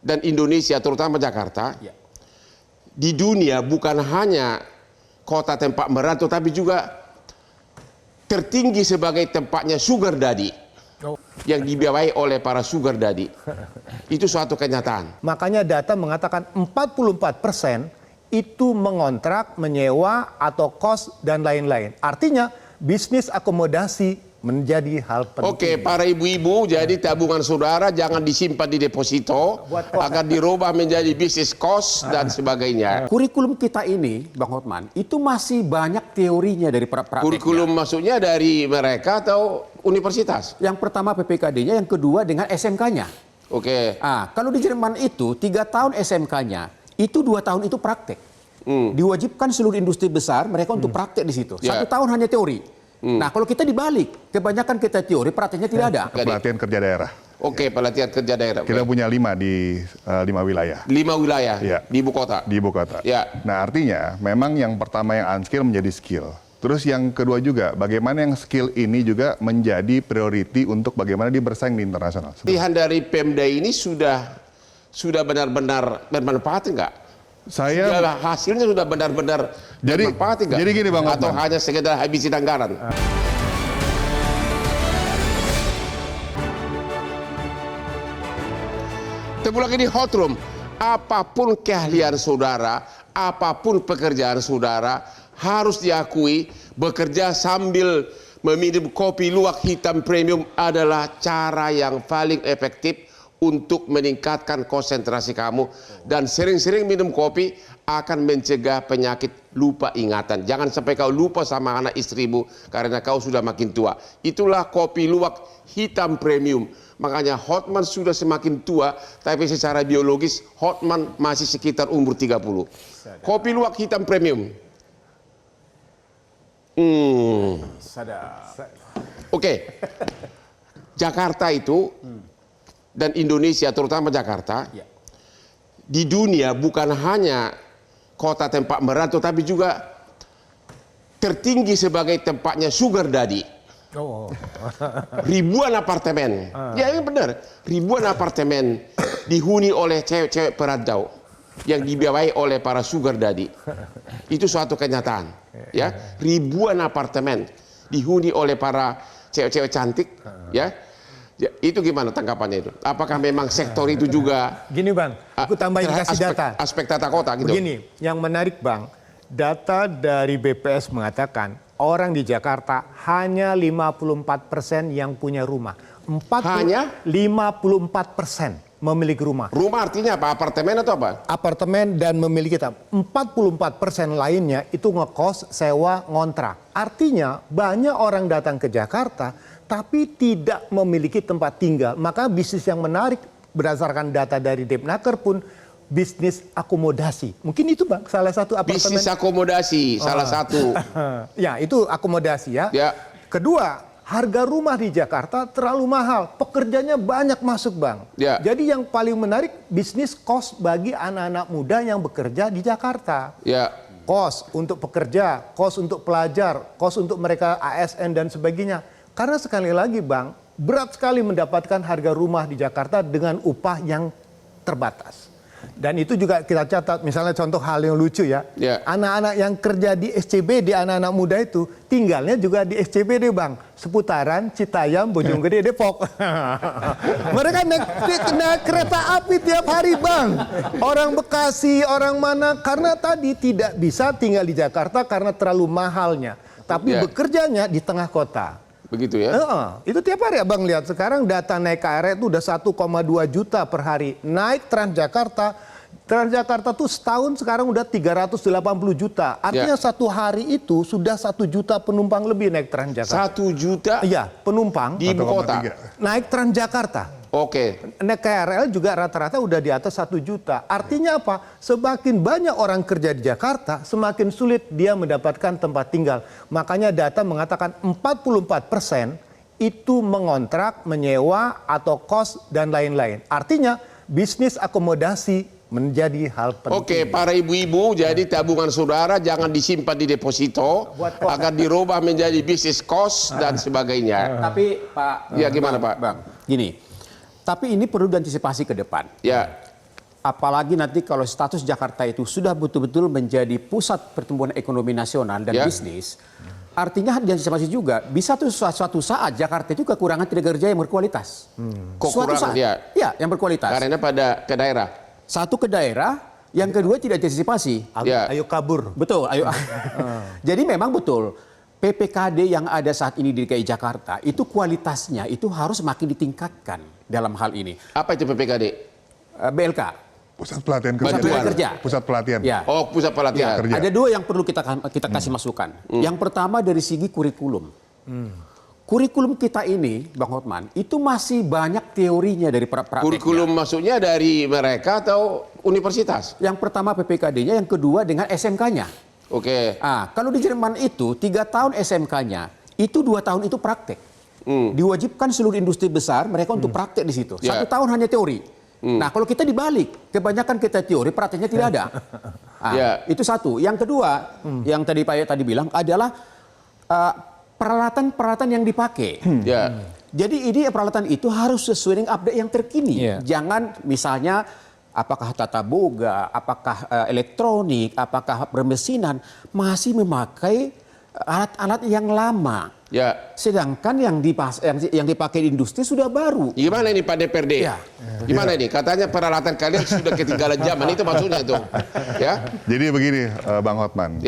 dan Indonesia, terutama Jakarta, di dunia bukan hanya kota tempat merantau, tapi juga tertinggi sebagai tempatnya sugar daddy yang dibiayai oleh para sugar daddy. Itu suatu kenyataan. Makanya data mengatakan 44% itu mengontrak, menyewa, atau kos, dan lain-lain. Artinya bisnis akomodasi menjadi hal penting. Oke, para ibu-ibu, jadi tabungan saudara jangan disimpan di deposito, akan dirubah menjadi bisnis kos dan sebagainya. Kurikulum kita ini, Bang Hotman, itu masih banyak teorinya dari prakteknya. Kurikulum maksudnya dari mereka atau universitas? Yang pertama PPKD-nya, yang kedua dengan SMK-nya. Oke. Kalau di Jerman itu 3 tahun SMK-nya, itu 2 tahun itu praktek. Diwajibkan seluruh industri besar mereka untuk praktek di situ. 1 tahun hanya teori. Nah, kalau kita dibalik, kebanyakan kita teori, prakteknya tidak ada. Pelatihan kerja daerah. Oke, pelatihan kerja daerah. Kita punya 5 di 5 wilayah. 5 wilayah di ibu kota. Di ibu kota. Ya. Nah, artinya memang yang pertama yang unskill menjadi skill. Terus yang kedua juga, bagaimana yang skill ini juga menjadi priority untuk bagaimana dia bersaing di internasional. Pelatihan dari Pemda ini sudah benar-benar bermanfaat enggak? Hasilnya sudah benar-benar bermanfaat enggak? Jadi gini Bang Atau Hotman, hanya sekedar habisin anggaran? Ketemu lagi di Hot Room. Apapun keahlian saudara, apapun pekerjaan saudara, harus diakui bekerja sambil meminum kopi luwak hitam premium adalah cara yang paling efektif untuk meningkatkan konsentrasi kamu. Dan sering-sering minum kopi akan mencegah penyakit lupa ingatan. Jangan sampai kau lupa sama anak istrimu karena kau sudah makin tua. Itulah kopi luwak hitam premium. Makanya Hotman sudah semakin tua, tapi secara biologis Hotman masih sekitar umur 30. Kopi luwak hitam premium. Oke. Jakarta itu dan Indonesia, terutama Jakarta, di dunia bukan hanya kota tempat merantau, tapi juga tertinggi sebagai tempatnya sugar daddy. Ribuan apartemen, ya ini benar, ribuan apartemen dihuni oleh cewek-cewek perantau yang dibiayai oleh para sugar daddy. Itu suatu kenyataan, ya. Ribuan apartemen dihuni oleh para cewek-cewek cantik, ya. Itu gimana tanggapannya itu? Apakah memang sektor itu juga? Gini Bang, aku tambahin kasih data. Aspek tata kota gitu. Begini, yang menarik Bang, data dari BPS mengatakan orang di Jakarta hanya 54% yang punya rumah. Hanya 54% memiliki rumah. Rumah artinya apa? Apartemen atau apa? Apartemen dan memiliki 44% lainnya itu ngekos, sewa, ngontrak. Artinya banyak orang datang ke Jakarta tapi tidak memiliki tempat tinggal. Maka bisnis yang menarik berdasarkan data dari Depnaker pun bisnis akomodasi. Mungkin itu Bang, salah satu apartemen. Bisnis akomodasi, salah satu. Ya, itu akomodasi ya. Kedua, harga rumah di Jakarta terlalu mahal. Pekerjanya banyak masuk Bang. Jadi yang paling menarik bisnis kos bagi anak-anak muda yang bekerja di Jakarta. Kos untuk pekerja, kos untuk pelajar, kos untuk mereka ASN dan sebagainya. Karena sekali lagi Bang, berat sekali mendapatkan harga rumah di Jakarta dengan upah yang terbatas. Dan itu juga kita catat, misalnya contoh hal yang lucu ya. Anak-anak yang kerja di SCBD, anak-anak muda itu tinggalnya juga di SCBD Bang. Seputaran Citayam, Bojonggede, Depok. Mereka naik kereta api tiap hari Bang. Orang Bekasi, orang mana, karena tadi tidak bisa tinggal di Jakarta karena terlalu mahalnya. Tapi bekerjanya di tengah kota. Begitu ya? Itu tiap hari Abang lihat sekarang data naik KRL itu udah 1,2 juta per hari. Naik Transjakarta tuh setahun sekarang udah 380 juta. Artinya satu hari itu sudah 1 juta penumpang lebih naik Transjakarta. 1 juta? Iya, penumpang di ibu kota. Naik Transjakarta. Naik KRL juga rata-rata udah di atas 1 juta. Artinya apa? Semakin banyak orang kerja di Jakarta, semakin sulit dia mendapatkan tempat tinggal. Makanya data mengatakan 44% itu mengontrak, menyewa, atau kos, dan lain-lain. Artinya bisnis akomodasi menjadi hal penting. Para ibu-ibu, jadi tabungan saudara jangan disimpan di deposito, akan dirubah menjadi bisnis kos dan sebagainya. Tapi Pak, gimana Pak? Bang, gini. Tapi ini perlu diantisipasi ke depan. Apalagi nanti kalau status Jakarta itu sudah betul-betul menjadi pusat pertumbuhan ekonomi nasional dan bisnis, artinya diantisipasi juga bisa tuh suatu saat Jakarta itu kekurangan tenaga kerja yang berkualitas. Suatu saat, ya, yang berkualitas. Karena ke daerah. Satu ke daerah, yang kedua tidak diantisipasi. Ayo kabur. Betul, ayo. Jadi memang betul. PPKD yang ada saat ini di DKI Jakarta itu kualitasnya itu harus makin ditingkatkan dalam hal ini. Apa itu PPKD? BLK. Pusat pelatihan kerja. Pusat pelatihan. Ya. Oh, pusat pelatihan. Ya, ada dua yang perlu kita kasih masukan. Yang pertama dari segi kurikulum. Kurikulum kita ini, Bang Hotman, itu masih banyak teorinya dari prakteknya. Kurikulum maksudnya dari mereka atau universitas? Yang pertama PPKD-nya, yang kedua dengan SMK-nya. Oke. Kalau di Jerman itu 3 tahun SMK-nya, itu 2 tahun itu praktek. Diwajibkan seluruh industri besar mereka untuk praktek di situ. 1 tahun hanya teori. Nah, kalau kita dibalik, kebanyakan kita teori, prakteknya tidak ada. Itu satu. Yang kedua, yang tadi Pak tadi bilang adalah peralatan-peralatan yang dipakai. Jadi ini peralatan itu harus sesuai dengan update yang terkini. Jangan misalnya apakah tata boga, apakah elektronik, apakah permesinan masih memakai alat-alat yang lama. Sedangkan yang dipakai di industri sudah baru. Gimana ini Pak DPRD? Gimana ini? Katanya peralatan kalian sudah ketinggalan zaman, itu maksudnya itu. Jadi begini Bang Hotman,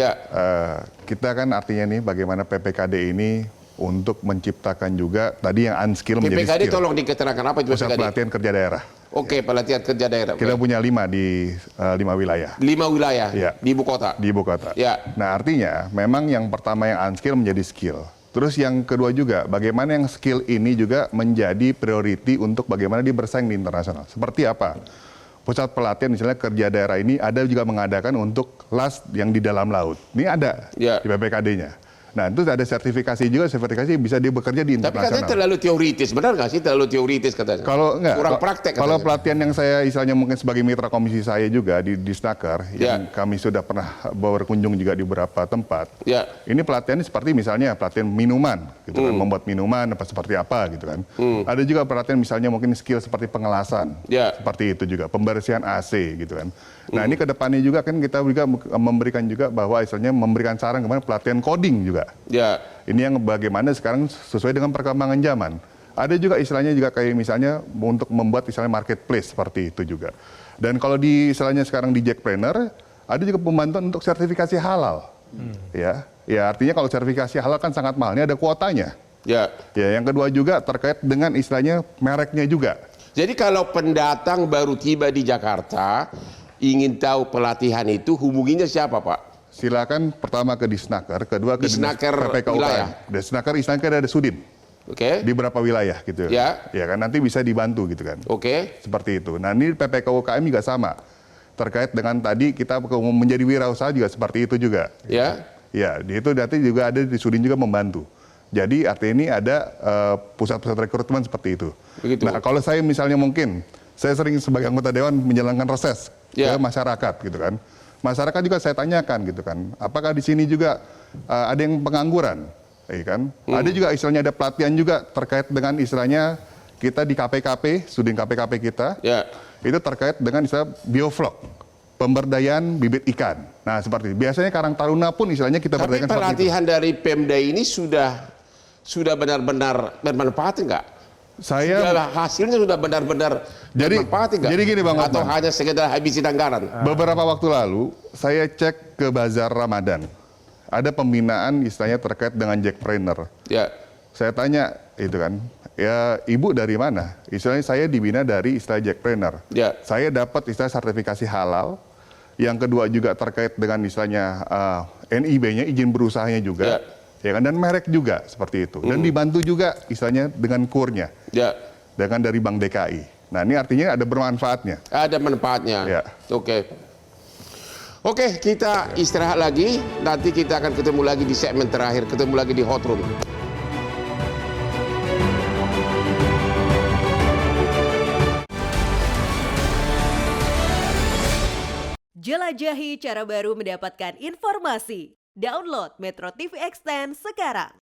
kita kan artinya nih bagaimana PPKD ini untuk menciptakan juga tadi yang unskill menjadi skill. PPKD tolong diketerangkan apa itu PPKD? Pusat pelatihan kerja daerah. Oke, pelatihan kerja daerah. Kita punya 5 di 5 wilayah. 5 wilayah di ibu kota. Di ibu kota. Nah artinya memang yang pertama yang unskill menjadi skill. Terus yang kedua juga, bagaimana yang skill ini juga menjadi priority untuk bagaimana dia bersaing di internasional. Seperti apa? Pusat pelatihan misalnya kerja daerah ini ada juga mengadakan untuk LAS yang di dalam laut. Ini ada di PPKD-nya. Nah itu ada sertifikasi juga, sertifikasi bisa dia bekerja di internasional. Tapi katanya terlalu teoritis, benar nggak sih terlalu teoritis katanya? Kalau enggak, kurang praktek katanya. Kalau pelatihan yang saya istilahnya mungkin sebagai mitra komisi saya juga di Snaker, yang kami sudah pernah berkunjung juga di beberapa tempat. Ini pelatihan seperti misalnya pelatihan minuman, gitu kan, membuat minuman seperti apa gitu kan. Ada juga pelatihan misalnya mungkin skill seperti pengelasan, seperti itu juga, pembersihan AC gitu kan. Nah ini kedepannya juga kan kita juga memberikan juga bahwa istilahnya memberikan saran kemana pelatihan coding juga. Ini yang bagaimana sekarang sesuai dengan perkembangan zaman. Ada juga istilahnya juga kayak misalnya untuk membuat istilahnya marketplace seperti itu juga. Dan kalau di istilahnya sekarang di Jackpreneur ada juga pembantuan untuk sertifikasi halal. Ya artinya kalau sertifikasi halal kan sangat mahal. Ini ada kuotanya. Ya yang kedua juga terkait dengan istilahnya mereknya juga. Jadi kalau pendatang baru tiba di Jakarta ingin tahu pelatihan itu, hubunginya siapa Pak? Silakan pertama ke Disnaker, kedua ke Disnaker wilayah. Disnaker istilahnya ada Sudin. Di beberapa wilayah gitu. Ya kan nanti bisa dibantu gitu kan. Seperti itu. Nah ini PPK UKM juga sama. Terkait dengan tadi kita menjadi wirausaha juga seperti itu juga. Ya, itu nanti juga ada di Sudin juga membantu. Jadi artinya ini ada pusat-pusat rekrutmen seperti itu. Nah kalau saya misalnya mungkin, saya sering sebagai anggota dewan menjalankan reses ke masyarakat gitu kan. Masyarakat juga saya tanyakan gitu kan, apakah di sini juga ada yang pengangguran, kan? Ada juga istilahnya ada pelatihan juga terkait dengan istilahnya kita di KPKP, Sudin KPKP kita, itu terkait dengan istilah bioflok, pemberdayaan bibit ikan. Nah seperti itu. Biasanya Karang Taruna pun istilahnya kita berdayakan seperti itu. Tapi pelatihan dari Pemda ini sudah benar-benar bermanfaat enggak? Hasilnya sudah benar-benar bermanfaat enggak? Jadi gini Bang Hotman, atau hanya sekedar habisin anggaran? Beberapa waktu lalu saya cek ke Bazar Ramadan. Ada pembinaan istilahnya terkait dengan Jackpreneur. Saya tanya itu kan, ya ibu dari mana? Istilahnya saya dibina dari istilah Jackpreneur. Saya dapat istilah sertifikasi halal. Yang kedua juga terkait dengan istilahnya NIB-nya, izin berusahanya juga. Ya kan, dan merek juga seperti itu. Dan dibantu juga istilahnya dengan kurnya. Dengan dari Bank DKI. Nah ini artinya ada bermanfaatnya. Ada manfaatnya. Oke, kita istirahat lagi. Nanti kita akan ketemu lagi di segmen terakhir. Ketemu lagi di Hot Room. Jelajahi cara baru mendapatkan informasi. Download Metro TV Extend sekarang.